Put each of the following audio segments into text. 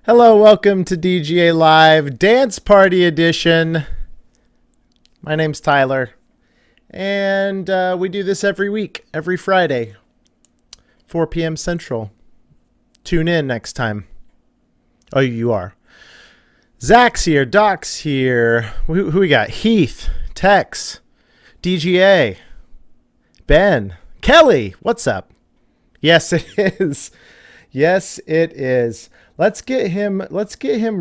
Hello, welcome to DGA Live Dance Party Edition. My name's Tyler, and we do this every week, every Friday, 4 p.m. Central. Tune in next time. Oh, you are. Zach's here, Doc's here. Who we got? Heath, Tex, DGA, Ben, Kelly. What's up? Yes, it is. Yes, it is. Let's get him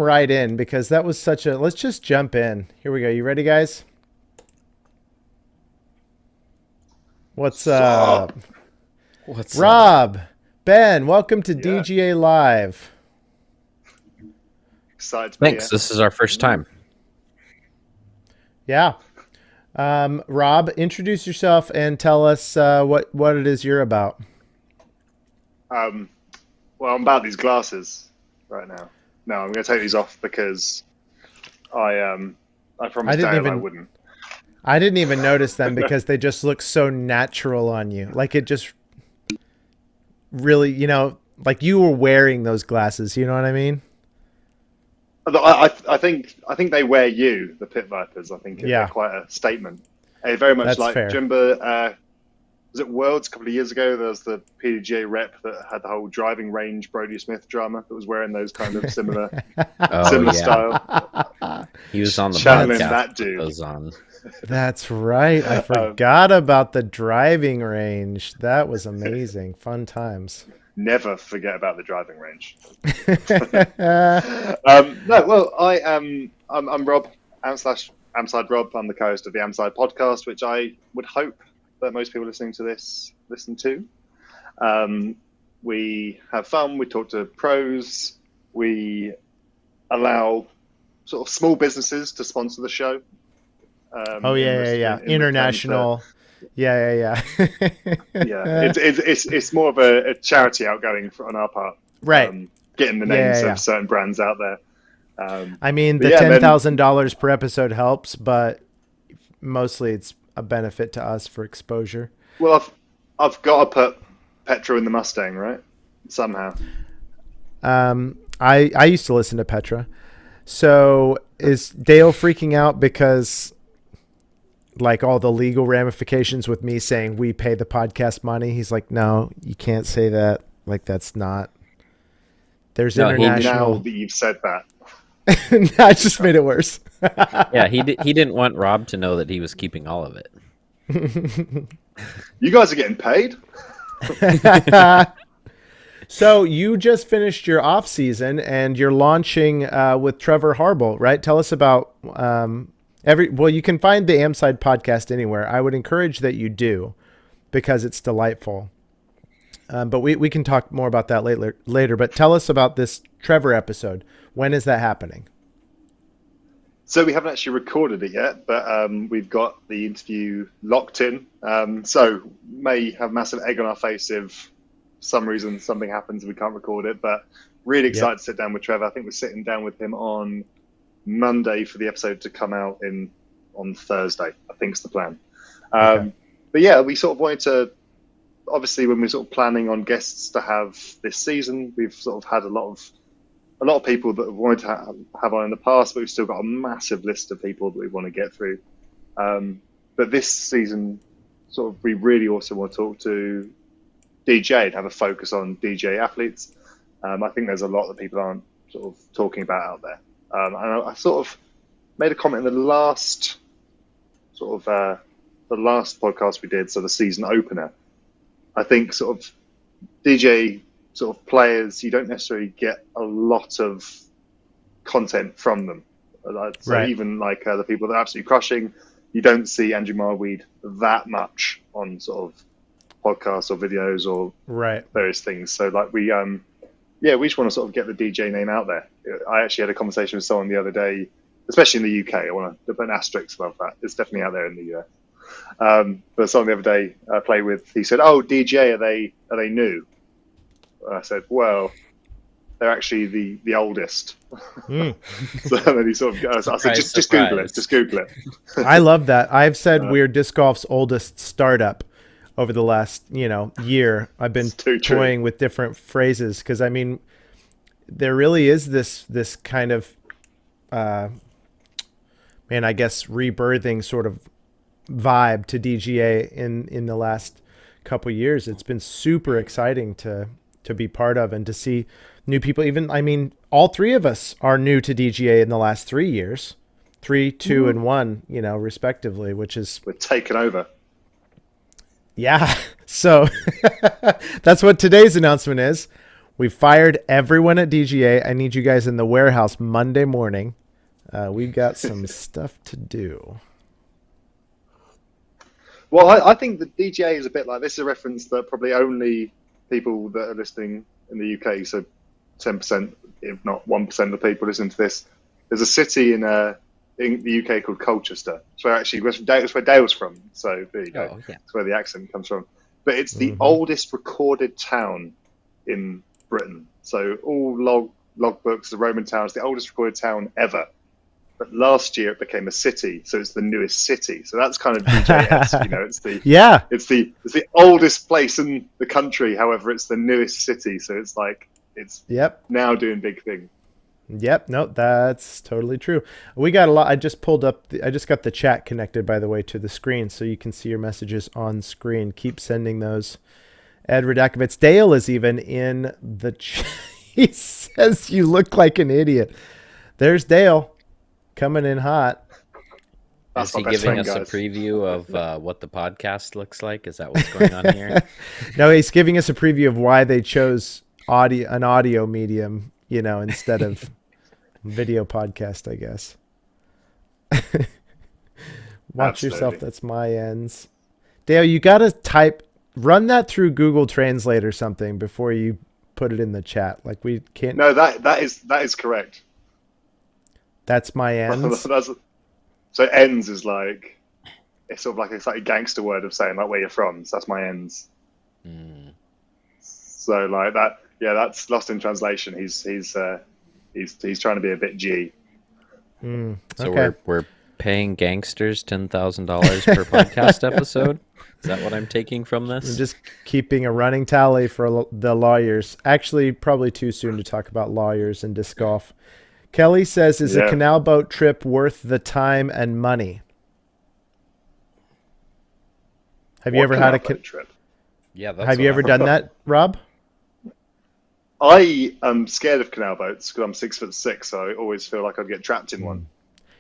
right in because that was such a, let's just jump in. Here we go. You ready, guys? What's up? What's Rob, up? Ben, welcome to DGA Live. Excited to be Thanks. here. This is our first time. Yeah. Rob, introduce yourself and tell us what it is you're about. Well, I'm about these glasses right now. No, I'm going to take these off because I promised Dale I wouldn't. I didn't even notice them because they just look so natural on you. Like it just really, like you were wearing those glasses. You know what I mean? I think they wear you, the Pit Vipers. I think they're quite a statement. Very much That's like, fair. do you remember, was it Worlds a couple of years ago? There was the PDGA rep that had the whole driving range Brody Smith drama that was wearing those kind of similar style. He was on the Channeling podcast. that dude. Was on. That's right. I forgot about the driving range. That was amazing. Fun times. Never forget about the driving range. I'm Rob, AmSide Rob. I'm the co-host of the AmSide podcast, which I would hope that most people listening to this listen to. We have fun. We talk to pros. We allow sort of small businesses to sponsor the show. International. Yeah. It's more of a charity outgoing on our part. Right. Getting the names of certain brands out there. I mean, the $10,000 per episode helps, but mostly it's a benefit to us for exposure. Well, I've got to put Petra in the Mustang, right? Somehow. I used to listen to Petra. So is Dale freaking out because like all the legal ramifications with me saying we pay the podcast money? He's like, no, you can't say that. Like that's not. There's international. Now that you've said that. I just made it worse. Yeah, he didn't want Rob to know that he was keeping all of it. You guys are getting paid. So you just finished your off season and you're launching with Trevor Harble, right? Tell us about you can find the AmSide podcast anywhere. I would encourage that you do because it's delightful. But we can talk more about that later. But tell us about this Trevor episode. When is that happening? So we haven't actually recorded it yet, but we've got the interview locked in. So may have massive egg on our face if for some reason something happens and we can't record it. But really excited to sit down with Trevor. I think we're sitting down with him on Monday for the episode to come out on Thursday. I think is the plan. Okay. But yeah, we sort of wanted to. Obviously, when we're sort of planning on guests to have this season, we've sort of had a lot of people that have wanted to have on in the past, but we've still got a massive list of people that we want to get through. But this season, sort of, we really also want to talk to DJ and have a focus on DJ athletes. I think there's a lot that people aren't sort of talking about out there. And I sort of made a comment in the last podcast we did, so the season opener. I think sort of DJ sort of players, you don't necessarily get a lot of content from them. So right. Even like the people that are absolutely crushing, you don't see Andrew Marweed that much on sort of podcasts or videos or various things. So like we just want to sort of get the DJ name out there. I actually had a conversation with someone the other day, especially in the UK. I want to put an asterisk above that. It's definitely out there in the US. But someone the other day I played with, he said, "Oh, DJ, are they new?" And I said, "Well, they're actually the oldest." So then he sort of, I said, "Just Google it. Just Google it." I love that. I've said we're disc golf's oldest startup over the last year. I've been toying with different phrases because I mean, there really is this kind of, I guess rebirthing sort of vibe to DGA in the last couple of years. It's been super exciting to be part of and to see new people. Even, I mean, all three of us are new to DGA in the last 3 years, 3, 2, and 1, respectively, which is we're taken over. Yeah. So that's what today's announcement is. We fired everyone at DGA. I need you guys in the warehouse Monday morning. We've got some stuff to do. Well, I think the DGA is a bit like, this is a reference that probably only people that are listening in the UK, so 10%, if not 1% of people listening to this. There's a city in the UK called Colchester. So actually, it's where Dale's from. So there you go. Oh, yeah. That's where the accent comes from. But it's the oldest recorded town in Britain. So all logbooks, the Roman town, it's the oldest recorded town ever. But last year it became a city, so it's the newest city. So that's kind of DJS, it's the oldest place in the country. However, it's the newest city, so it's like it's now doing big things. Yep, no, that's totally true. We got a lot. I just pulled up. I just got the chat connected, by the way, to the screen, so you can see your messages on screen. Keep sending those. Ed Radakovitz, Dale is even in the chat. He says you look like an idiot. There's Dale. Coming in hot. Is he giving us a preview of what the podcast looks like? Is that what's going on here? No, he's giving us a preview of why they chose an audio medium, instead of video podcast, I guess. Watch yourself. That's my ends. Dale, you got to run that through Google Translate or something before you put it in the chat. Like we can't. No, that is correct. That's my ends. So ends is like, it's sort of like a gangster word of saying like where you're from. So that's my ends. So like that, that's lost in translation. He's trying to be a bit G. So okay. we're paying gangsters $10,000 per podcast episode. Is that what I'm taking from this? We're just keeping a running tally for the lawyers. Actually, probably too soon to talk about lawyers and disc golf. Kelly says, is a canal boat trip worth the time and money? Have you ever had a trip? Yeah. Have you ever done that, Rob? I am scared of canal boats because I'm 6'6", so I always feel like I'd get trapped in one.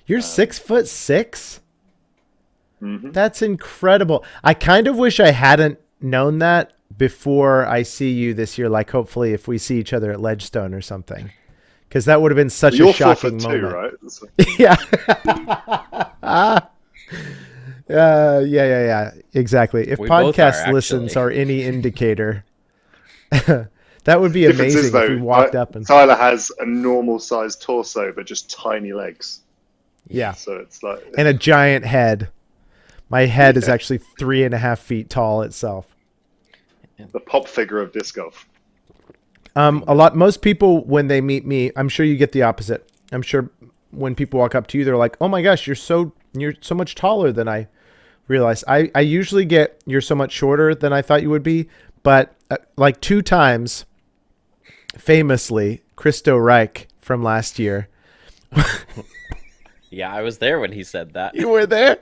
You're 6'6"? Mm-hmm. That's incredible. I kind of wish I hadn't known that before I see you this year. Like, hopefully, if we see each other at Ledgestone or something. Because that would have been such a shocking moment. You're 4'2", right? Yeah, exactly. If podcast listens are any indicator, that would be amazing if we walked up and... Tyler has a normal-sized torso, but just tiny legs. Yeah. So it's like... And a giant head. My head is actually 3.5 feet tall itself. The pop figure of disc golf. Most people, when they meet me, I'm sure you get the opposite. I'm sure when people walk up to you, they're like, "Oh my gosh, you're so much taller than I realized." I usually get, "You're so much shorter than I thought you would be," but like 2 times, famously, Christo Reich from last year. Yeah, I was there when he said that. You were there?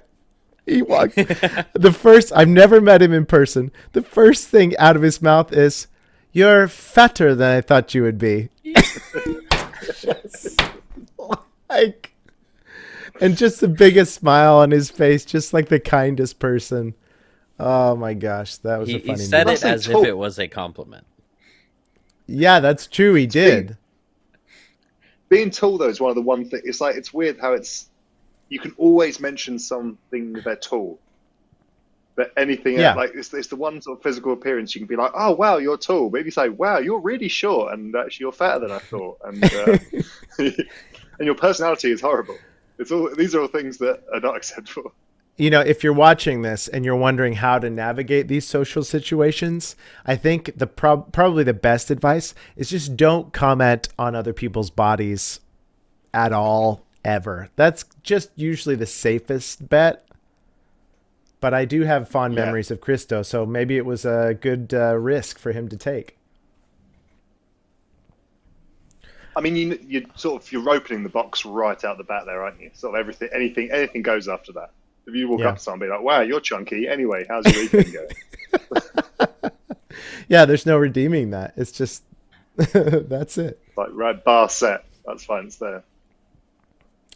He walked. I've never met him in person. The first thing out of his mouth is, "You're fatter than I thought you would be." And just the biggest smile on his face, just like the kindest person. Oh my gosh, that was a funny. He said it as if it was a compliment. Yeah, that's true. He did. Being tall though is one of the one thing. It's like, it's weird how you can always mention something that they're tall. But anything else, like it's the one sort of physical appearance you can be like, "Oh wow, you're tall." Maybe say, "Wow, you're really short, and actually you're fatter than I thought." And and your personality is horrible. These are all things that are not acceptable. If you're watching this and you're wondering how to navigate these social situations, I think probably the best advice is just don't comment on other people's bodies at all ever. That's just usually the safest bet. But I do have fond memories of Christo, so maybe it was a good risk for him to take. I mean, you sort of you're opening the box right out the back there, aren't you? Sort of everything, anything goes after that. If you walk up to someone and be like, "Wow, you're chunky." Anyway, how's your weekend going? Yeah, there's no redeeming that. It's just that's it. Like right, bar set. That's fine. It's there.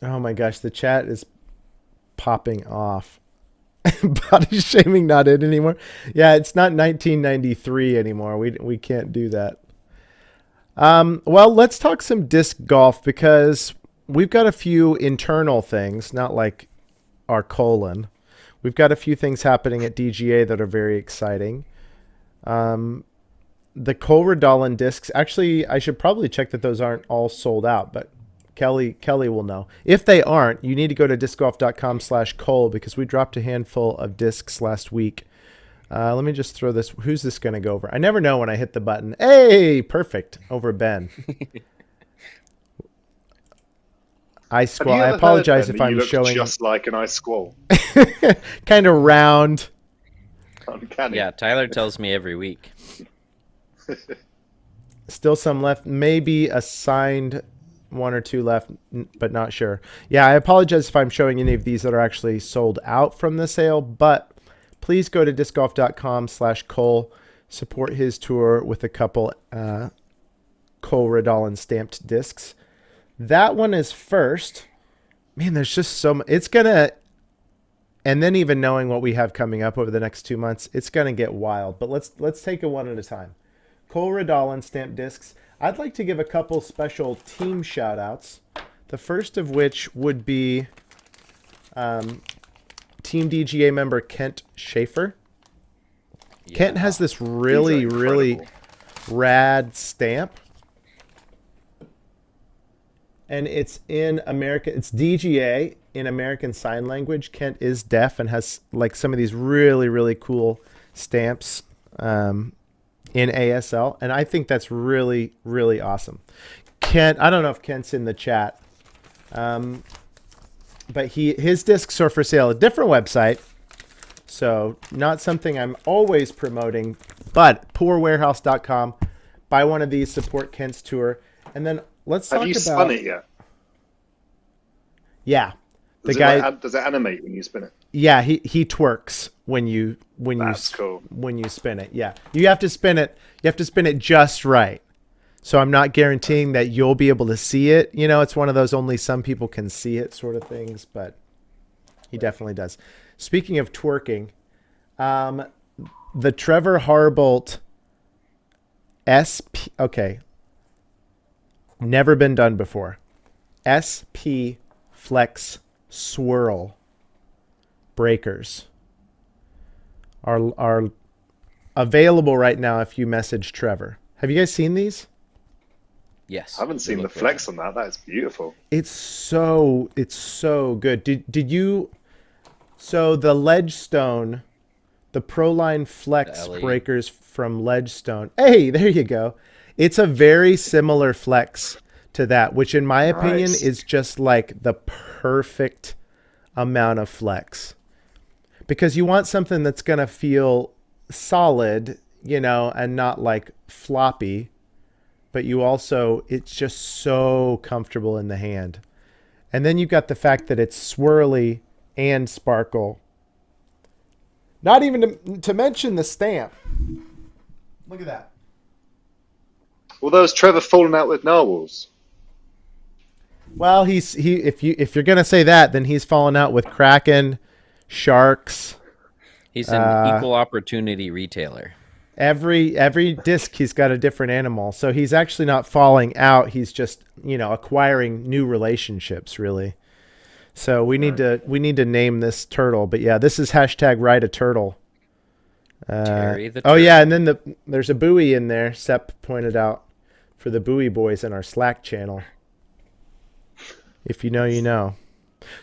Oh my gosh, the chat is popping off. Body shaming not in anymore. Yeah, it's not 1993 anymore. We can't do that. Well, let's talk some disc golf because we've got a few internal things, not like our colon. We've got a few things happening at DGA that are very exciting. The Colradolin discs, actually, I should probably check that those aren't all sold out, but Kelly will know. If they aren't, you need to go to discgolf.com/Cole because we dropped a handful of discs last week. Let me just throw this. Who's this going to go over? I never know when I hit the button. Hey, perfect. Over Ben. Ice Squall. I apologize if I'm showing. Just like an ice squall. Kind of round. Uncanny. Yeah, Tyler tells me every week. Still some left. Maybe a signed one or two left, but not sure. Yeah, I apologize if I'm showing any of these that are actually sold out from the sale, but please go to discgolf.com/Cole. Support his tour with a couple Colradolin stamped discs. That one is first. Man, there's just so much. It's going to, and then even knowing what we have coming up over the next 2 months, it's going to get wild. But let's take it one at a time. Colradolin stamped discs. I'd like to give a couple special team shout outs. The first of which would be Team DGA member Kent Schaefer. Yeah. Kent has this really rad stamp. And it's in America. It's DGA in American Sign Language. Kent is deaf and has like some of these really cool stamps in ASL. And I think that's really awesome. Kent, I don't know if Kent's in the chat. But his discs are for sale at a different website. So not something I'm always promoting, but poorwarehouse.com. Buy one of these, support Kent's tour. And then let's talk about... Have you spun it yet? Yeah. Does it animate when you spin it? Yeah, he twerks when you spin it. Yeah. You have to spin it. You have to spin it just right. So I'm not guaranteeing that you'll be able to see it. You know, it's one of those only some people can see it sort of things, but he definitely does. Speaking of twerking, the Trevor Harbolt SP, okay, never been done before. SP Flex Swirl breakers are available right now if you message Trevor. Have you guys seen these? Yes. I haven't seen the flex on that. That is beautiful. It's so good. Did you? So the Ledgestone, the Proline Flex breakers from Ledgestone. Hey, there you go. It's a very similar flex to that, which in my opinion is just like the perfect amount of flex. Because you want something that's going to feel solid, you know, and not like floppy. But you also, it's just so comfortable in the hand. And then you've got the fact that it's swirly and sparkle. Not even to mention the stamp. Look at that. Well, those Trevor falling out with narwhals. Well, if you're gonna say that, then he's fallen out with Kraken, sharks. He's an equal opportunity retailer. Every disc he's got a different animal, so he's actually not falling out. He's just acquiring new relationships, really. So we need to name this turtle. But yeah, this is hashtag ride a turtle. Terry the turtle. Oh yeah, and then there's a buoy in there. Sepp pointed out for the buoy boys in our Slack channel. If you know, you know.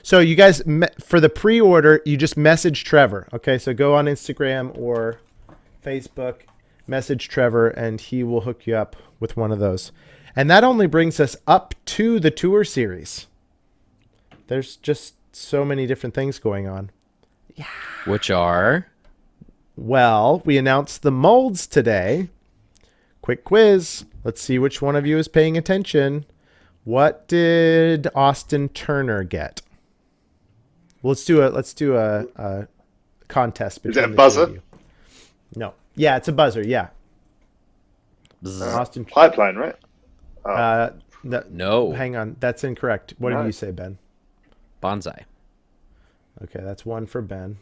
So you guys, for the pre-order, you just message Trevor. Okay, so go on Instagram or Facebook, message Trevor, and he will hook you up with one of those. And that only brings us up to the tour series. There's just so many different things going on. Yeah. Which are? Well, we announced the molds today. Quick quiz. Let's see which one of you is paying attention. What did Austin Turner get? Let's do a contest between Is it a the two buzzer? of you. No. Yeah, it's a buzzer. Yeah. Austin Pipeline, right? No. Hang on, that's incorrect. What did you say, Ben? Bonsai. Okay, that's one for Ben.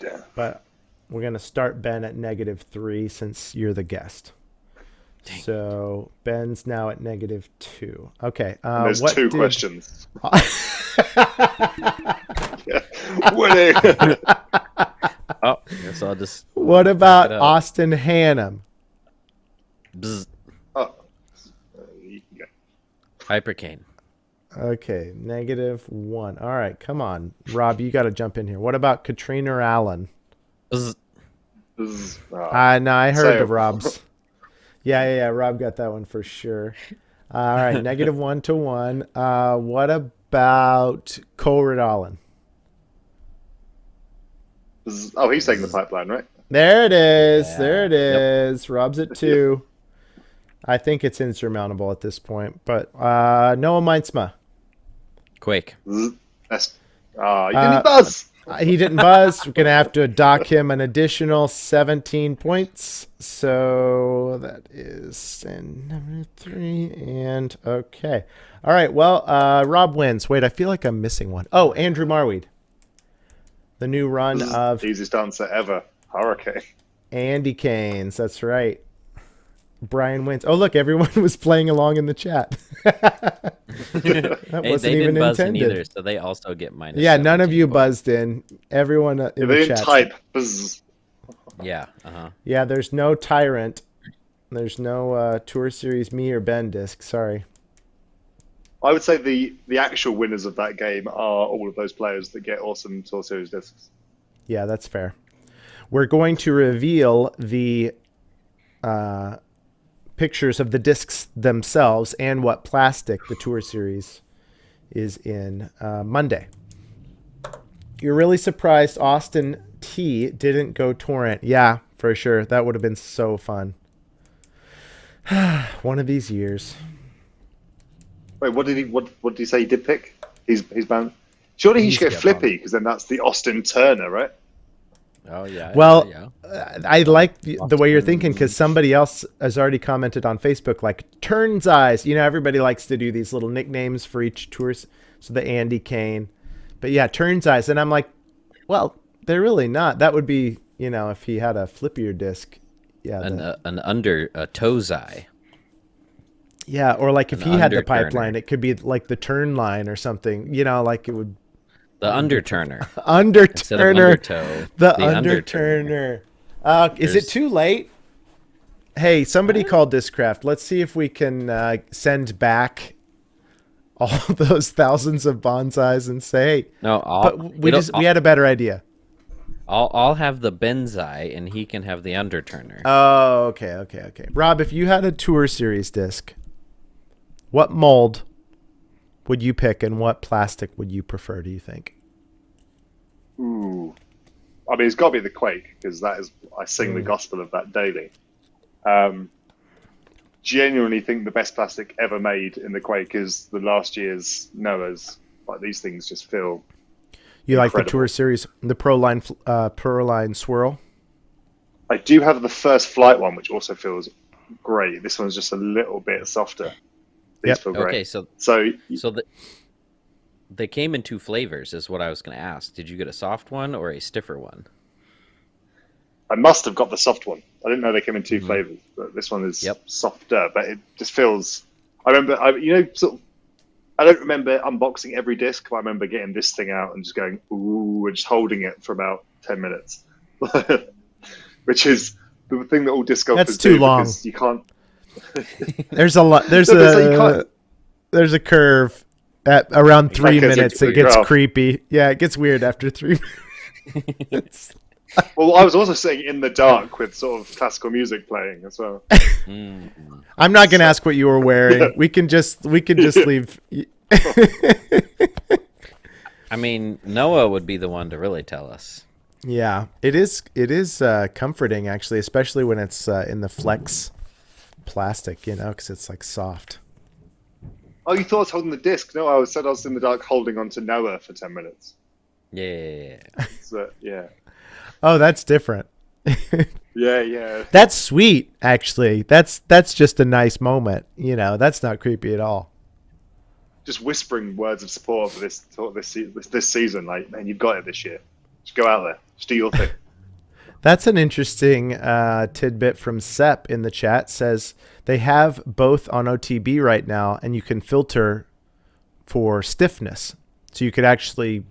Yeah. But we're gonna start Ben at -3 since you're the guest. Dang. So Ben's now at -2. Okay. There's what two did- questions. Yeah. Winning. Oh, guess I'll just. What about it up. Austin Hannum? Bzz. Oh. You can go. Hypercane. Okay, -1. All right, come on, Rob, you got to jump in here. What about Katrina Bzz. Allen? Ah, No, I heard Same. of Rob's. Yeah. Rob got that one for sure. All right, -1 to 1. What about Coleridge Allen? Oh, he's taking the pipeline, right? There it is. Yeah. There it is. Rob's at 2. I think it's insurmountable at this point. But Noah Meinsma. Quake. That's, you didn't buzz. He didn't buzz. We're going to have to dock him an additional 17 points. So that is number 3. And okay. All right. Well, Rob wins. Wait, I feel like I'm missing one. Oh, Andrew Marweed. The new run of Easiest answer ever. Hurricane. Andy Canes. That's right. Brian wins. Oh, look, everyone was playing along in the chat. That Hey, wasn't they even didn't buzz in intended. either, so they also get minus. Yeah, none of 17 you points. buzzed in. Everyone in They the didn't chat. type. Buzz. Yeah. Uh-huh. Yeah, there's no Tyrant. There's no Tour Series me or Ben disc. Sorry. I would say the actual winners of that game are all of those players that get awesome Tour Series discs. Yeah, that's fair. We're going to reveal the pictures of the discs themselves and what plastic the Tour Series is in Monday. You're really surprised Austin T didn't go Torrent. Yeah, for sure. That would have been so fun. One of these years. Wait, what did he say he did pick? He's banned. Surely he He's should get got Flippy because then that's the Austin Turner, right? Oh yeah. Well, yeah. I like the way you're thinking because somebody else has already commented on Facebook, like Turns Eyes. You know, everybody likes to do these little nicknames for each tours. So the Andy Kane. But yeah, Turns Eyes. And I'm like, well, they're really not. That would be, you know, if he had a flippier disc. Yeah. an under a toe's eye. Yeah, or like if An he had the underturner. pipeline, it could be like the turn line or something. You know, like it would. The underturner. Instead of Underturner. undertow, The underturner. Underturner. Is it There's- too late? Hey, somebody called Discraft. Let's see if we can send back all those thousands of bonsais and say, hey, No, but we had a better idea. I'll have the benzai and he can have the underturner. Oh, okay. Rob, if you had a Tour Series disc, what mold would you pick and what plastic would you prefer, do you think? Ooh. I mean, it's got to be the Quake because that is I sing the gospel of that daily. Genuinely think the best plastic ever made in the Quake is the last year's Noah's. Like these things just feel. You like the Incredible. Tour Series, the Proline Swirl? I do have the first flight one, which also feels great. This one's just a little bit softer. These Yep. feel great. Okay, so they came in 2 flavors, is what I was going to ask. Did you get a soft one or a stiffer one? I must have got the soft one. I didn't know they came in 2 flavors, but this one is softer. But it just feels. I remember, I don't remember unboxing every disc, but I remember getting this thing out and just going ooh, and just holding it for about 10 minutes, which is the thing that all disc golfers That's too do long. because you can't. There's a lot. There's No, but so you can't- there's a curve at around 3 Like, as minutes. a It gets graph. creepy. Yeah, it gets weird after 3 minutes. Well, I was also saying in the dark with sort of classical music playing as well. I'm not gonna ask what you were wearing. Yeah. We can just leave. I mean, Noah would be the one to really tell us. Yeah, it is comforting actually, especially when it's in the flex plastic, you know, because it's like soft. Oh, you thought I was holding the disc? No, I said I was in the dark holding on to Noah for 10 minutes. Yeah. So, yeah. Oh, that's different. Yeah. That's sweet, actually. That's just a nice moment. That's not creepy at all. Just whispering words of support for this season. Like, man, you've got it this year. Just go out there. Just do your thing. That's an interesting tidbit from Sep in the chat. Says they have both on OTB right now, and you can filter for stiffness. So you could actually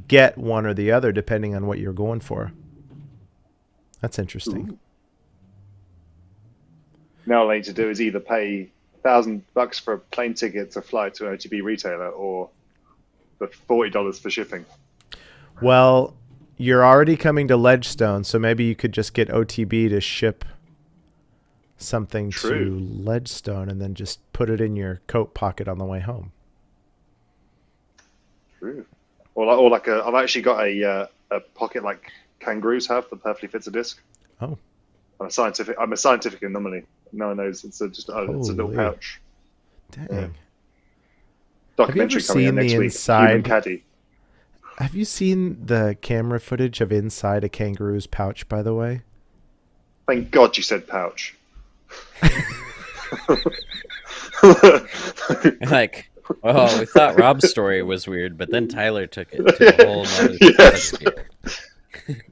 get one or the other depending on what you're going for. That's interesting. Ooh. Now all I need to do is either pay $1,000 for a plane ticket to fly to an OTB retailer or the $40 for shipping. Well, you're already coming to Ledgestone, so maybe you could just get OTB to ship something to Ledgestone and then just put it in your coat pocket on the way home. True. Or like I've actually got a pocket like kangaroos have that perfectly fits a disc. Oh. I'm a scientific anomaly. No one knows. It's it's a little pouch. Dang. Yeah. Documentary coming out next week. Human Caddy. Have you seen the camera footage of inside a kangaroo's pouch, by the way? Thank God you said pouch. Like, well, we thought Rob's story was weird, but then Tyler took it to a whole other yes.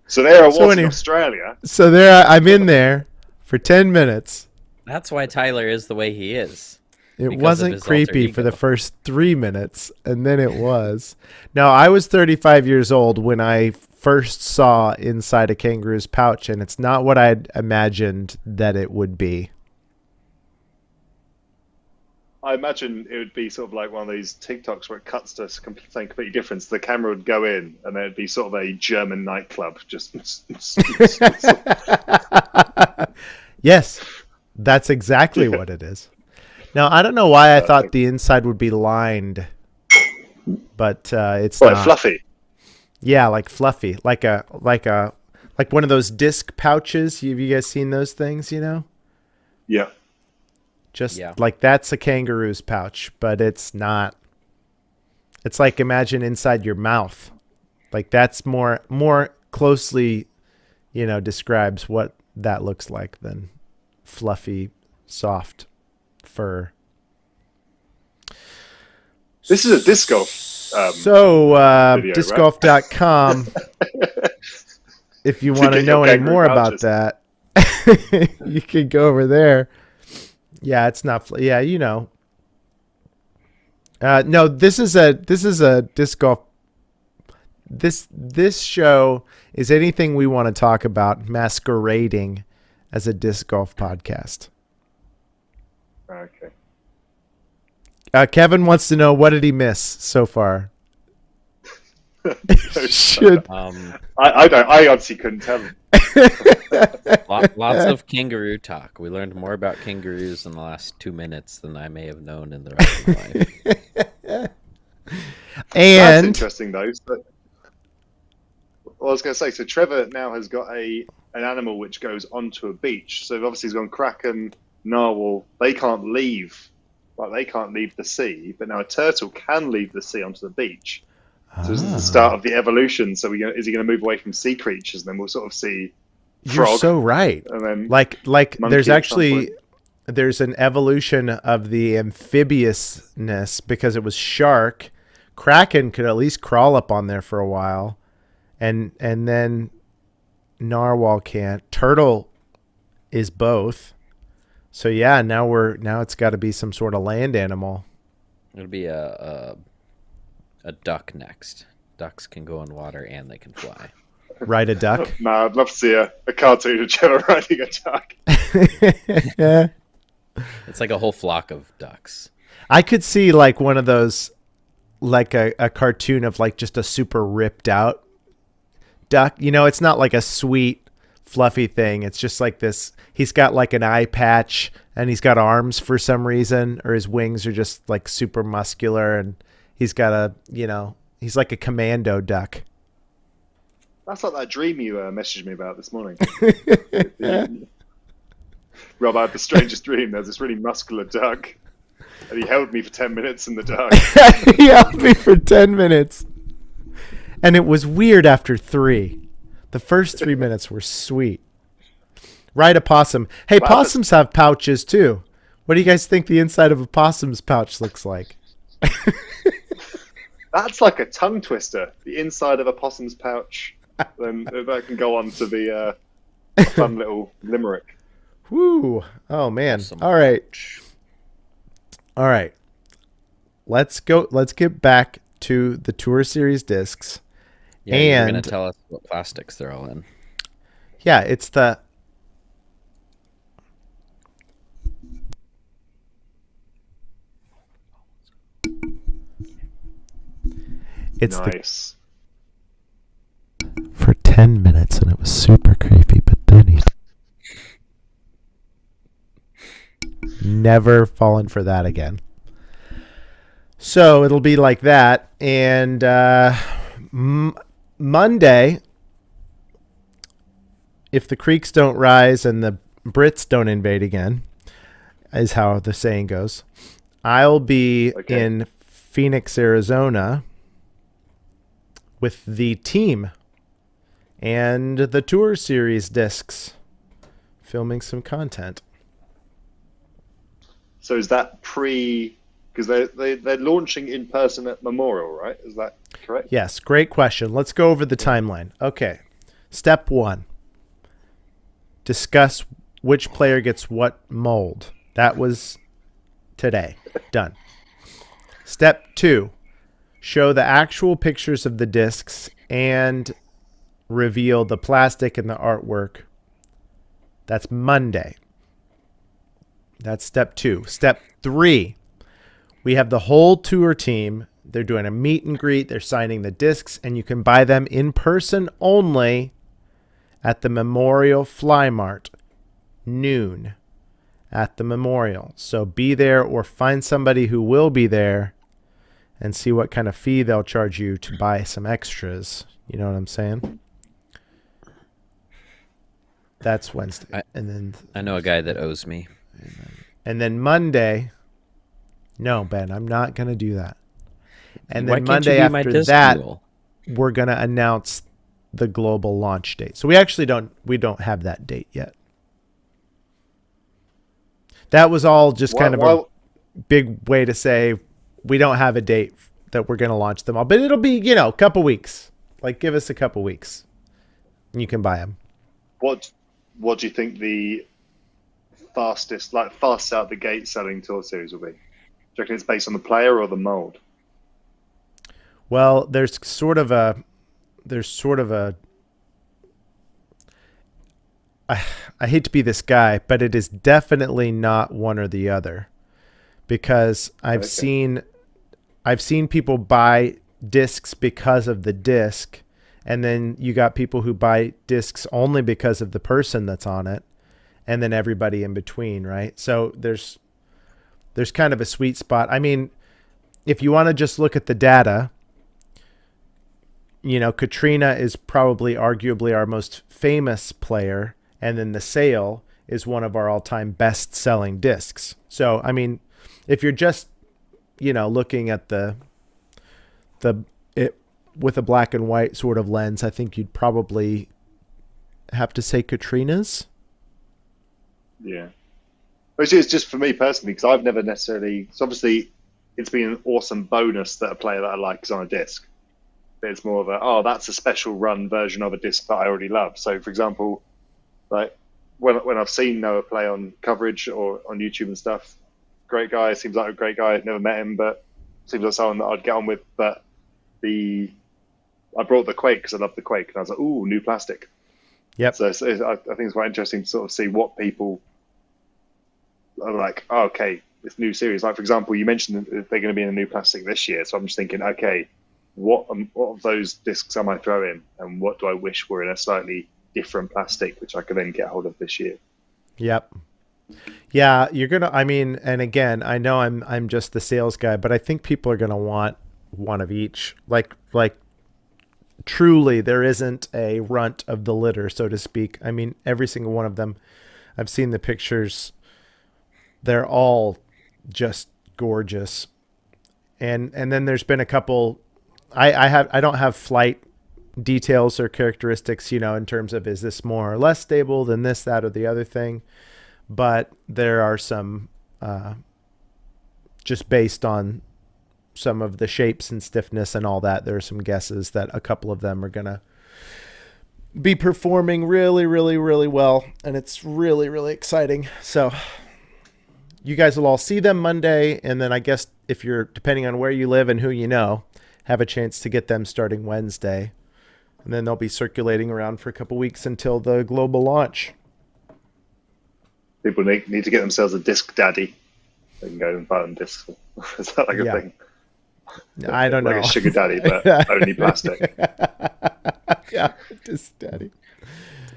So there I was in Australia. So there I'm in there for 10 minutes. That's why Tyler is the way he is. It wasn't creepy for the first 3 minutes, and then it was. Now, I was 35 years old when I first saw inside a kangaroo's pouch, and it's not what I'd imagined that it would be. I imagine it would be sort of like one of these TikToks where it cuts to something completely different. So the camera would go in, and then it'd be sort of a German nightclub. Just Yes, that's exactly what it is. Now, I don't know why I thought the inside would be lined, but it's not. Fluffy. Yeah, like fluffy, like one of those disc pouches. Have you guys seen those things? Yeah. Like that's a kangaroo's pouch, but it's not. It's like imagine inside your mouth. Like that's more closely, describes what that looks like than fluffy, soft fur. This is a disc golf. Video, discgolf.com. If you want to know any more about that, you can go over there. Yeah, it's not. Yeah, no, this is a disc golf. This show is anything we want to talk about masquerading as a disc golf podcast. Okay. Kevin wants to know, what did he miss so far? I honestly couldn't tell him. Lots of kangaroo talk. We learned more about kangaroos in the last 2 minutes than I may have known in the rest of my life. And that's interesting, though. So, I was going to say, so Trevor now has got an animal which goes onto a beach. So obviously he's gone kraken, narwhal. They can't leave. Like they can't leave the sea, but now a turtle can leave the sea onto the beach. So this is the start of the evolution. So is he going to move away from sea creatures, and then we'll sort of see frog? You're so right. And then like there's an evolution of the amphibiousness because it was shark. Kraken could at least crawl up on there for a while, and then narwhal can't. Turtle is both. So yeah, now it's got to be some sort of land animal. It'll be a duck next. Ducks can go in water and they can fly. Ride a duck? No, I'd love to see a cartoon of Trevor riding a duck. Yeah. It's like a whole flock of ducks. I could see like one of those, like a cartoon of like just a super ripped out duck. It's not like a sweet, fluffy thing. It's just like this. He's got like an eye patch and he's got arms for some reason, or his wings are just like super muscular, and he's got he's like a commando duck. That's like that dream you messaged me about this morning. Rob, I had the strangest dream. There's this really muscular duck. And he held me for 10 minutes in the dark. He held me for 10 minutes. And it was weird after 3. The first 3 minutes were sweet. Right, a possum. Hey, possums have pouches too. What do you guys think the inside of a possum's pouch looks like? That's like a tongue twister. The inside of a possum's pouch. Then that can go on to be a fun little limerick. Woo. Oh, man. All right. All right. Let's go. Let's get back to the Tour Series discs. Yeah, you're going to tell us what plastics they're all in. Yeah, it's the... It's nice. For 10 minutes, and it was super creepy, but then he... Never fallen for that again. So it'll be like that. And Monday, if the creeks don't rise and the Brits don't invade again, is how the saying goes, I'll be in Phoenix, Arizona with the team and the Tour Series discs, filming some content. So is that because they're launching in person at Memorial, right? Is that correct? Yes, great question. Let's go over the timeline. Okay, step 1. Discuss which player gets what mold. That was today. Done. Step 2. Show the actual pictures of the discs and reveal the plastic and the artwork. That's Monday. That's step 2. Step 3. We have the whole tour team. They're doing a meet and greet. They're signing the discs, and you can buy them in person only at the Memorial Fly Mart, noon at the Memorial. So be there or find somebody who will be there and see what kind of fee they'll charge you to buy some extras. You know what I'm saying? That's Wednesday. I know a guy that owes me. And then Monday, no, Ben, I'm not going to do that. And then Why can't you Monday be my after disc that, mule? we're going to announce the global launch date. So we actually don't have that date yet. That was all just kind of a big way to say we don't have a date that we're going to launch them all. But it'll be, a couple weeks. Like, give us a couple weeks. And you can buy them. What do you think the fastest out the gate selling Tour Series will be? Do you reckon it's based on the player or the mold? Well, there's sort of a I hate to be this guy, but it is definitely not one or the other, because I've seen people buy discs because of the disc, and then you got people who buy discs only because of the person that's on it, and then everybody in between, right? So there's kind of a sweet spot. I mean, if you want to just look at the data, Katrina is probably arguably our most famous player, and then the Sail is one of our all-time best-selling discs. So, I mean, if you're just, looking at it with a black and white sort of lens, I think you'd probably have to say Katrina's. Yeah. Which is just for me personally, because I've never necessarily... So obviously, it's been an awesome bonus that a player that I like is on a disc. But it's more of that's a special run version of a disc that I already love. So, for example, like when I've seen Noah play on coverage or on YouTube and stuff, great guy, seems like a great guy. I've never met him, but seems like someone that I'd get on with. But I brought the Quake because I love the Quake, and I was like, ooh, new plastic. Yep. So I think it's quite interesting to sort of see what people are like. Oh, okay, this new series. Like, for example, you mentioned that they're going to be in a new plastic this year. So I'm just thinking, okay, what of those discs am I throwing, and what do I wish were in a slightly different plastic, which I could then get hold of this year? Yep. Yeah, you're gonna. I mean, and again, I know I'm just the sales guy, but I think people are gonna want one of each. Like truly, there isn't a runt of the litter, so to speak. I mean, every single one of them. I've seen the pictures. They're all just gorgeous. And then there's been a couple. I don't have flight details or characteristics, in terms of is this more or less stable than this, that, or the other thing. But there are some, just based on some of the shapes and stiffness and all that, there are some guesses that a couple of them are going to be performing really, really, really well. And it's really, really exciting. So you guys will all see them Monday. And then I guess if you're, depending on where you live and who you know, have a chance to get them starting Wednesday. And then they'll be circulating around for a couple weeks until the global launch. People need to get themselves a disc daddy. They can go and buy them discs. Is that like a thing? I don't know. Like a sugar daddy, but only plastic. Yeah, disc daddy.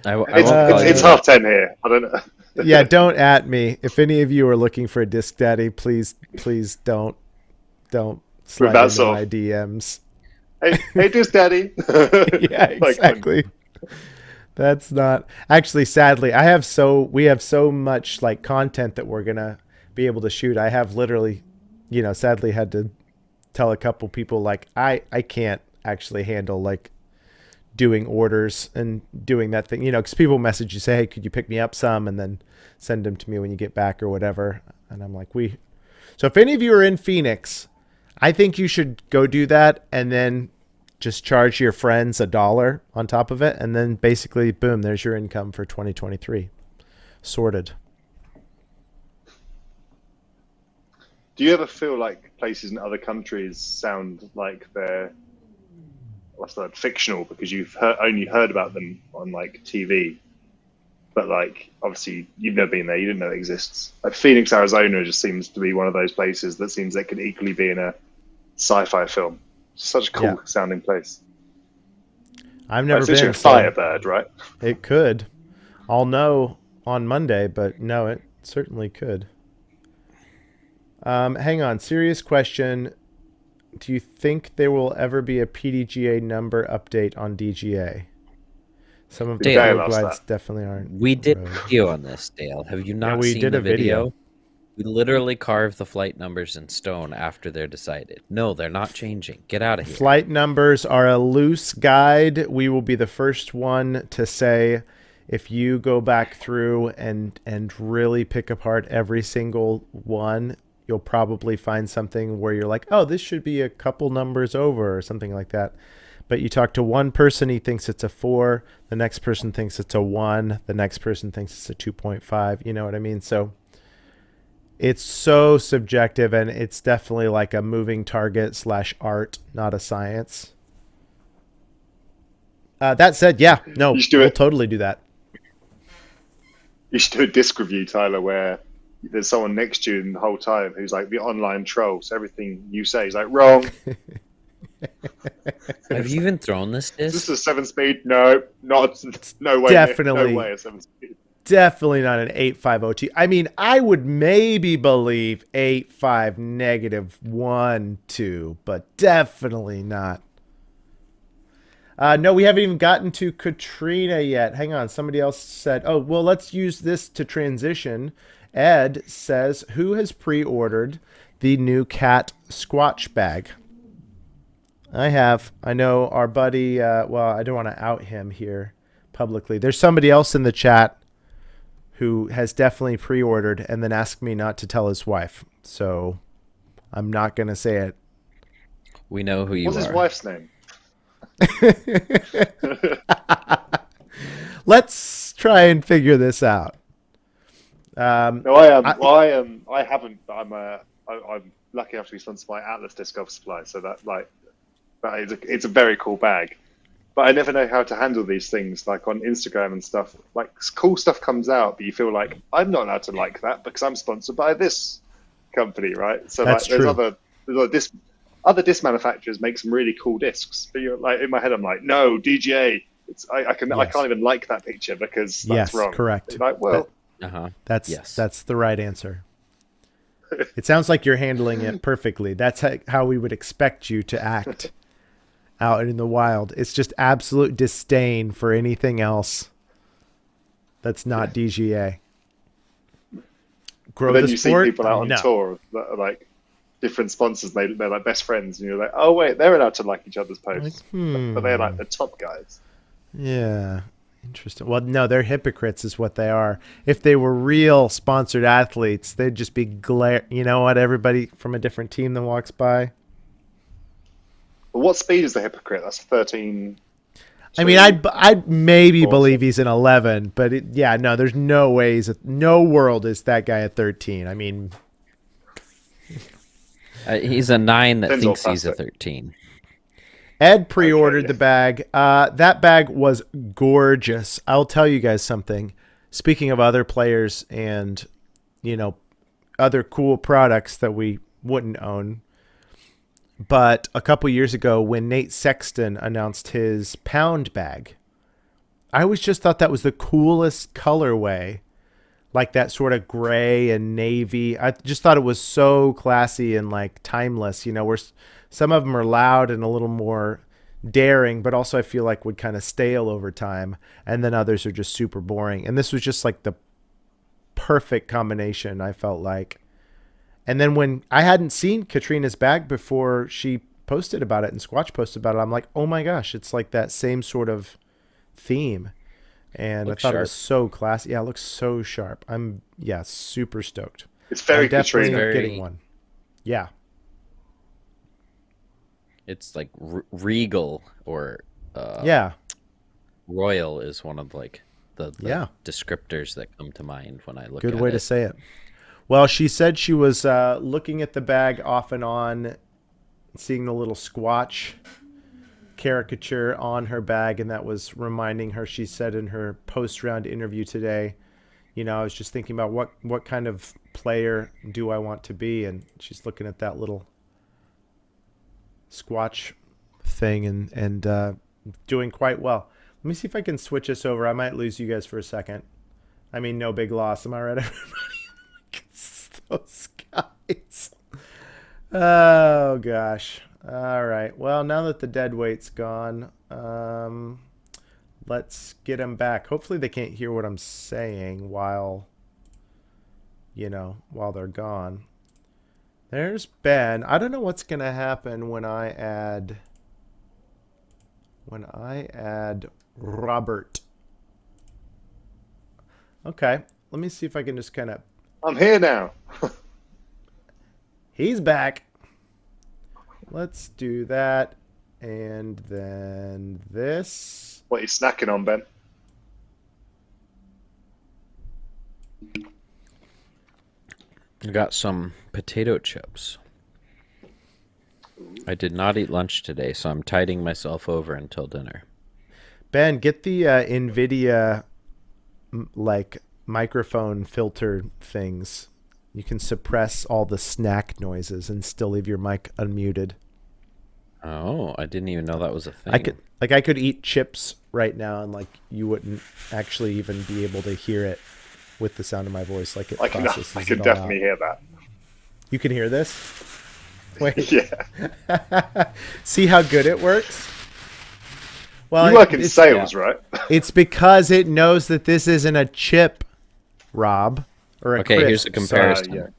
It's 10:30 here. I don't know. Yeah, don't at me. If any of you are looking for a disc daddy, please don't slide into my DMs. Hey, disc daddy. Yeah, exactly. That's not actually. Sadly, we have so much like content that we're gonna be able to shoot. I have literally, sadly had to tell a couple people like I can't actually handle like doing orders and doing that thing, because people message you, say, hey, could you pick me up some, and then send them to me when you get back or whatever. And I'm like, so if any of you are in Phoenix, I think you should go do that and then just charge your friends $1 on top of it. And then basically, boom, there's your income for 2023 sorted. Do you ever feel like places in other countries sound like they're fictional because you've only heard about them on like TV, but like obviously you've never been there, you didn't know it exists. Like Phoenix, Arizona just seems to be one of those places that seems like it could equally be in a sci-fi film. Such a cool sounding place. I've never been. It's a Firebird, right? It could. I'll know on Monday, but no, it certainly could. Hang on. Serious question. Do you think there will ever be a PDGA number update on DGA? Some of the glides definitely aren't. We did a video on this, Dale. Have you not seen the video? We literally carved the flight numbers in stone after they're decided. No, they're not changing. Get out of here. Flight numbers are a loose guide. We will be the first one to say, if you go back through and really pick apart every single one, you'll probably find something where you're like, oh, this should be a couple numbers over or something like that. But you talk to one person, he thinks it's a 4. The next person thinks it's a 1. The next person thinks it's a 2.5. You know what I mean? So it's so subjective, and it's definitely like a moving target / art, not a science. That said, we'll totally do that. You should do a disc review, Tyler, where there's someone next to you the whole time who's like the online troll. So everything you say is like wrong. Have you even thrown this disc? Is this a 7-speed? No, not. No way. Definitely. No way a 7-speed. Definitely not an 8.5 OT. I mean, I would maybe believe 8.5 -1.2, but definitely not. No, we haven't even gotten to Katrina yet. Hang on. Somebody else said, oh, well, let's use this to transition. Ed says, who has pre-ordered the new cat Squatch bag? I have. I know our buddy, well, I don't want to out him here publicly. There's somebody else in the chat who has definitely pre-ordered and then asked me not to tell his wife. So I'm not going to say it. We know who you are. What's his wife's name? Let's try and figure this out. No, I haven't. I'm lucky enough to be sponsored by Atlas Disc Golf Supply, so it's a very cool bag. But I never know how to handle these things, like on Instagram and stuff. Like cool stuff comes out, but you feel like I'm not allowed to like that because I'm sponsored by this company, right? So that's like, true. there's other disc manufacturers make some really cool discs. But you're like, in my head, I'm like, no, DGA. I can't even like that picture because that's wrong. Yes, correct. Like, well. That's the right answer. It sounds like you're handling it perfectly. That's how we would expect you to act out in the wild. It's just absolute disdain for anything else that's not DGA. Grow the sport? See people out on tour that are like, different sponsors. They're like best friends, and you're like, oh wait, they're allowed to like each other's posts, but they're like the top guys. Yeah. Interesting. Well, no, they're hypocrites is what they are. If they were real sponsored athletes, they'd just be you know what? Everybody from a different team that walks by. Well, what speed is the hypocrite? That's 13. I mean, I'd maybe believe he's an 11, but no, there's no ways, no world is that guy at 13. I mean, he's a 9 that thinks he's a 13. Ed pre-ordered the bag. That bag was gorgeous. I'll tell you guys something. Speaking of other players and, you know, other cool products that we wouldn't own. But a couple years ago when Nate Sexton announced his pound bag, I always just thought that was the coolest colorway. Like that sort of gray and navy. I just thought it was so classy and like timeless, you know, where some of them are loud and a little more daring, but also I feel like would kind of stale over time. And then others are just super boring. And this was just like the perfect combination, I felt like. And then when I hadn't seen Katrina's bag before she posted about it and Squatch posted about it, I'm like, oh my gosh, it's like that same sort of theme. And I thought it was so classy. Yeah, it looks so sharp. I'm super stoked. It's very definitely Katrina. Getting one. Yeah. It's like regal or royal is one of like the descriptors that come to mind when I look at it. Good way to say it. Well, she said she was looking at the bag off and on, seeing the little Squatch caricature on her bag, and that was reminding her, she said in her post-round interview today, you know, I was just thinking about what kind of player do I want to be, and she's looking at that little Squatch thing and doing quite well. Let me see if I can switch this over. I might lose you guys for a second. I mean, no big loss. Am I right, everybody? Those guys. Oh, gosh. All right. Well, now that the dead weight's gone, let's get them back. Hopefully they can't hear what I'm saying while they're gone. There's Ben. I don't know what's going to happen when I add Robert. Okay. Let me see if I can just kind of... I'm here now. He's back. Let's do that. And then this. What are you snacking on, Ben? I got some potato chips. I did not eat lunch today, so I'm tiding myself over until dinner. Ben, get the NVIDIA microphone filter things. You can suppress all the snack noises and still leave your mic unmuted. Oh, I didn't even know that was a thing. I could eat chips right now and you wouldn't actually even be able to hear it with the sound of my voice. I could definitely hear that. You can hear this? Wait. Yeah. See how good it works? Well, you work in sales, right? It's because it knows that this isn't a chip, Rob, or a crisp. Here's a comparison.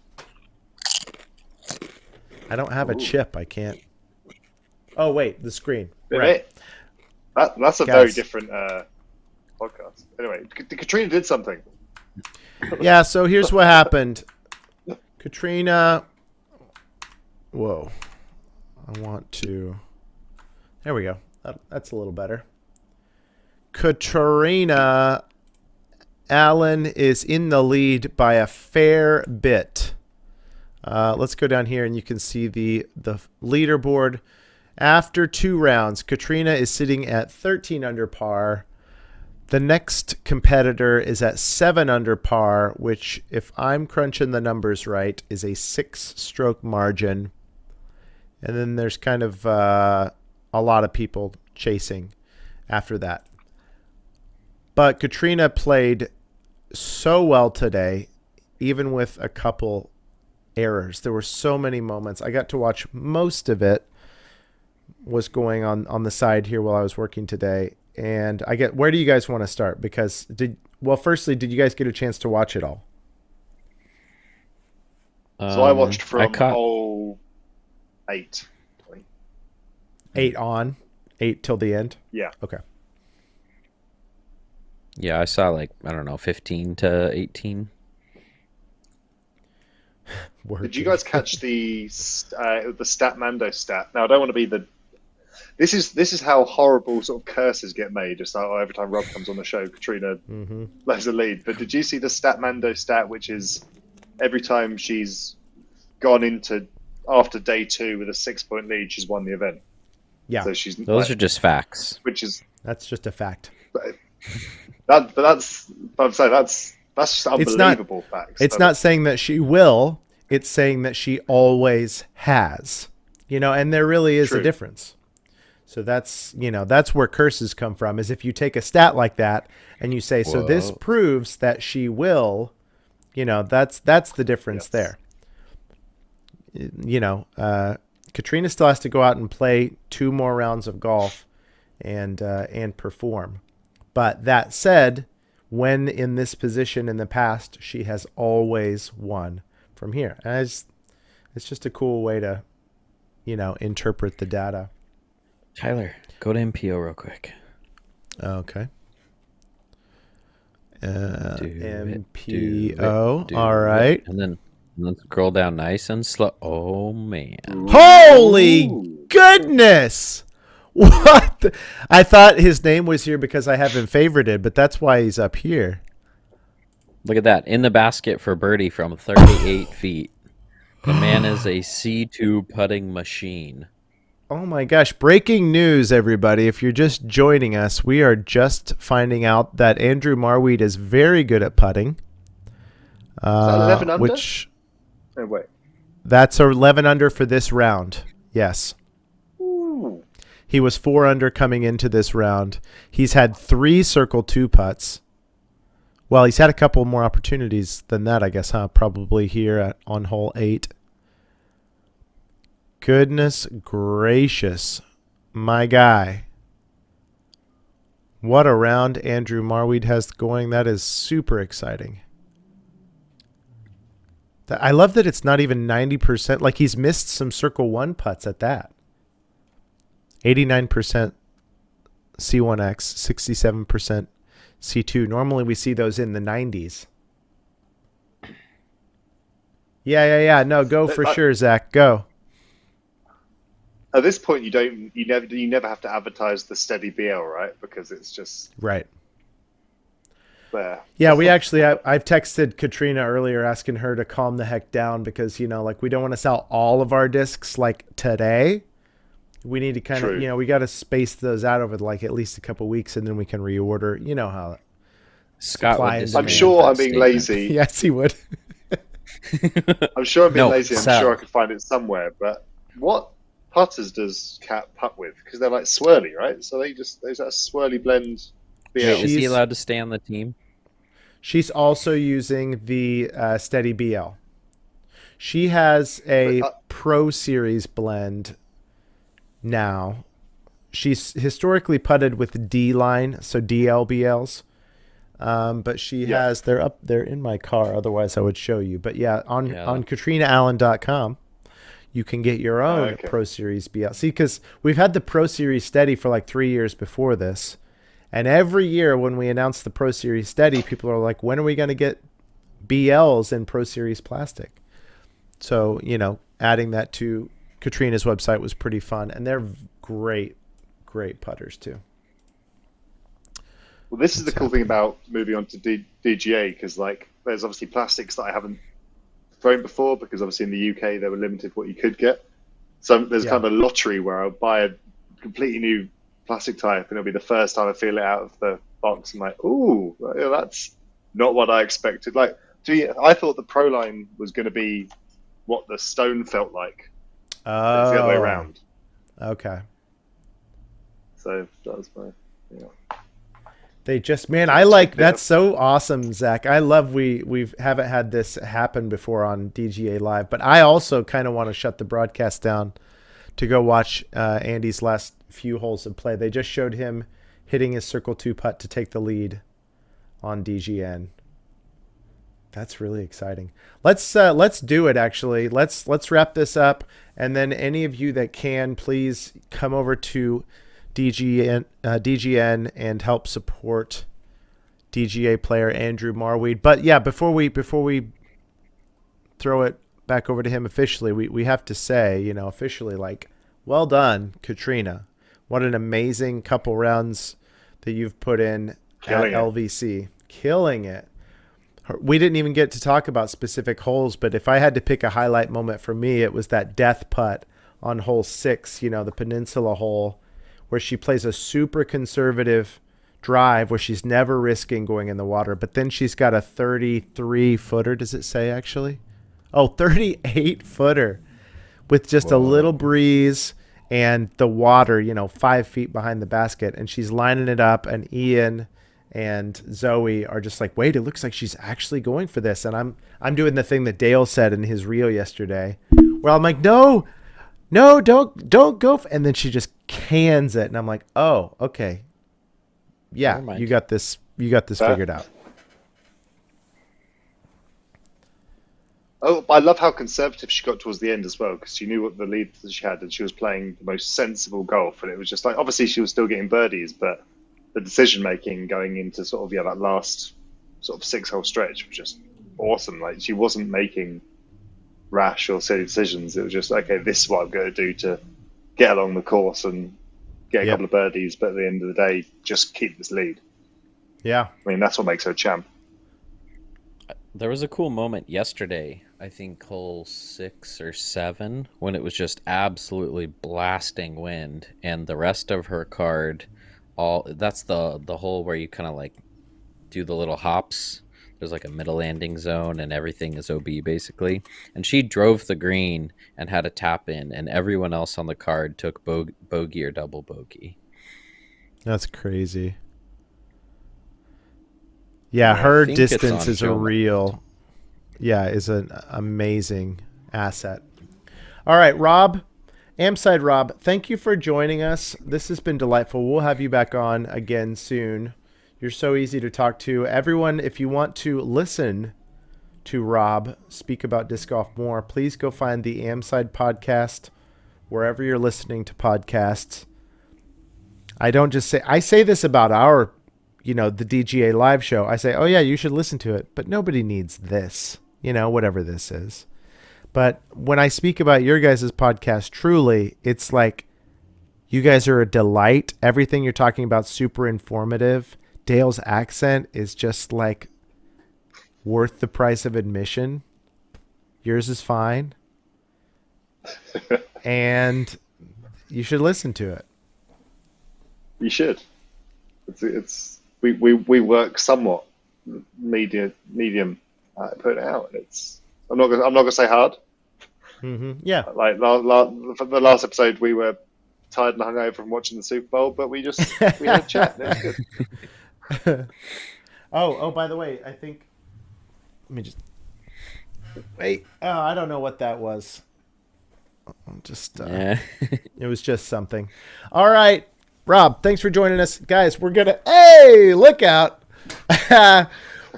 I don't have a chip. I can't. Oh, wait, the screen. Right. That's a very different podcast. Anyway, Katrina did something. Yeah, so here's what happened. Katrina... Whoa. I want to... There we go. That's a little better. Katrina Allen is in the lead by a fair bit. Let's go down here and you can see the leaderboard. After 2 rounds, Katrina is sitting at 13 under par. The next competitor is at 7 under par, which, if I'm crunching the numbers right, is a 6-stroke margin. And then there's kind of a lot of people chasing after that. But Katrina played so well today, even with a couple errors. There were so many moments. I got to watch most of it. Was going on the side here while I was working today. And where do you guys want to start? Because firstly, did you guys get a chance to watch it all? So I watched from hole 8. I think. 8 on, 8 till the end. Yeah. Okay. Yeah, I saw like, I don't know, 15 to 18. Did you guys catch the Statmando stat? Now, I don't want to be the. This is how horrible sort of curses get made. Just like, every time Rob comes on the show, Katrina lays a lead. But did you see the Statmando stat, which is every time she's gone into after day 2 with a 6-point lead, she's won the event. Yeah. So she's Those are just facts. That's just a fact. But that's just unbelievable facts. It's not saying that she will. It's saying that she always has. And there really is a difference. So that's where curses come from, is if you take a stat like that and you say, so this proves that she will, that's the difference there. Katrina still has to go out and play 2 more rounds of golf and perform. But that said, when in this position in the past, she has always won from here. And it's just a cool way to, interpret the data. Tyler, go to MPO real quick. Okay. MPO. All right. And then let's scroll down nice and slow. Oh, man. Holy goodness. What? I thought his name was here because I have him favorited, but that's why he's up here. Look at that. In the basket for birdie from 38 feet. The man is a C2 putting machine. Oh my gosh. Breaking news, everybody. If you're just joining us, we are just finding out that Andrew Marweed is very good at putting. Is that 11 under? Oh, wait. That's 11 under for this round. Yes. Ooh. He was 4 under coming into this round. He's had 3 circle 2 putts. Well, he's had a couple more opportunities than that, I guess, huh? Probably here on hole 8. Goodness gracious. My guy. What a round Andrew Marweed has going. That is super exciting. I love that it's not even 90%. Like, he's missed some circle 1 putts at that. 89% C1X, 67% C2. Normally we see those in the 90s. Yeah. No, go for sure, Zach. Go. At this point, you never have to advertise the steady BL, right? Because it's just right there. Yeah, I've texted Katrina earlier asking her to calm the heck down because we don't want to sell all of our discs like today. We need to kind of we got to space those out over like at least a couple weeks and then we can reorder. You know how Scott would. I'm sure I'm being lazy. Yes, he would. I'm sure I'm being lazy. I'm sure I could find it somewhere. But what putters does Kat putt with? Because they're like swirly, right? So there's that swirly blend. BL. Is he allowed to stay on the team? She's also using the Steady BL. She has a Pro Series blend now. She's historically putted with D-line, so DLBLs. But she has, they're in my car, otherwise I would show you. But on KatrinaAllen.com, you can get your own Pro Series BL. See, because we've had the Pro Series Steady for like 3 years before this. And every year when we announce the Pro Series Steady, people are like, when are we going to get BLs in Pro Series plastic? So, adding that to Katrina's website was pretty fun. And they're great putters too. Well, this is the cool thing about moving on to DGA, because there's obviously plastics that I haven't thrown before, because obviously in the UK they were limited what you could get. So there's kind of a lottery where I'll buy a completely new plastic type and it'll be the first time I feel it out of the box. I'm like, ooh, that's not what I expected. I thought the Pro line was going to be what the Stone felt like. It's the other way around. Okay. So that was my, They just, man, I like, that's so awesome, Zach. I love we haven't had this happen before on DGA Live, but I also kind of want to shut the broadcast down to go watch Andy's last few holes of play. They just showed him hitting his circle 2 putt to take the lead on DGN. That's really exciting. Let's do it. Actually, let's wrap this up, and then any of you that can, please come over to DGN and help support DGA player Andrew Marweed. But yeah, before we throw it back over to him officially, we have to say, officially, like, well done, Katrina. What an amazing couple rounds that you've put in at LVC. Killing it. We didn't even get to talk about specific holes, but if I had to pick a highlight moment for me, it was that death putt on hole 6, the peninsula hole, where she plays a super conservative drive where she's never risking going in the water. But then she's got a 33-footer, does it say actually? Oh, 38-footer with just a little breeze and the water, 5 feet behind the basket. And she's lining it up, and Ian and Zoe are just like, wait, it looks like she's actually going for this. And I'm doing the thing that Dale said in his reel yesterday, where I'm like, no, don't go. And then she just cans it. And I'm like, oh, okay. Yeah, you got this figured out. Oh, I love how conservative she got towards the end as well, because she knew what the lead that she had, and she was playing the most sensible golf. And it was just like, obviously she was still getting birdies, but the decision making going into sort of that last sort of 6-hole stretch was just awesome. Like, she wasn't making rash or silly decisions. It was just, okay, this is what I'm going to do to get along the course and get a couple of birdies, but at the end of the day, just keep this lead. Yeah. I mean, that's what makes her a champ. There was a cool moment yesterday, I think hole 6 or 7, when it was just absolutely blasting wind, and the rest of her card, that's the hole where you kind of like do the little hops. There's like a middle landing zone, and everything is OB basically. And she drove the green and had a tap in, and everyone else on the card took bogey or double bogey. That's crazy. Yeah, her distance is is an amazing asset. All right, Rob, AmSide Rob, thank you for joining us. This has been delightful. We'll have you back on again soon. You're so easy to talk to. Everyone, if you want to listen to Rob speak about disc golf more, please go find the AmSide podcast wherever you're listening to podcasts. I say this about our the DGA live show. I say, oh yeah, you should listen to it, but nobody needs this, whatever this is. But when I speak about your guys' podcast, truly, it's like, you guys are a delight. Everything you're talking about, super informative. Dale's accent is just like worth the price of admission. Yours is fine. And you should listen to it. You should. We work somewhat medium put it out. I'm not gonna say hard. Mm-hmm. Yeah. Like for the last episode, we were tired and hungover from watching the Super Bowl, but we had a chat. It was good. Oh, by the way, I think. Let me just wait. Oh, I don't know what that was. It was just something. All right. Rob, thanks for joining us. Guys, we're going to... Hey, look out.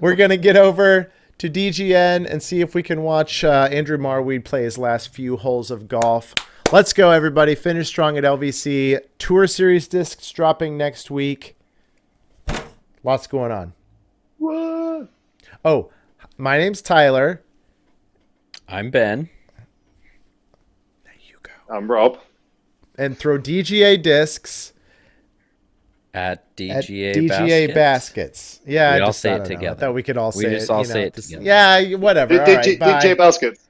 We're going to get over to DGN and see if we can watch Andrew Marweed play his last few holes of golf. Let's go, everybody. Finish strong at LVC. Tour Series discs dropping next week. Lots going on. What? Oh, my name's Tyler. I'm Ben. There you go. I'm Rob. And throw DGA discs... At DGA baskets. Yeah, we all say it together. I thought we could all say it. We just all say it together. Yeah, whatever. All right, bye. DJ baskets.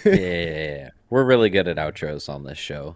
Yeah. We're really good at outros on this show.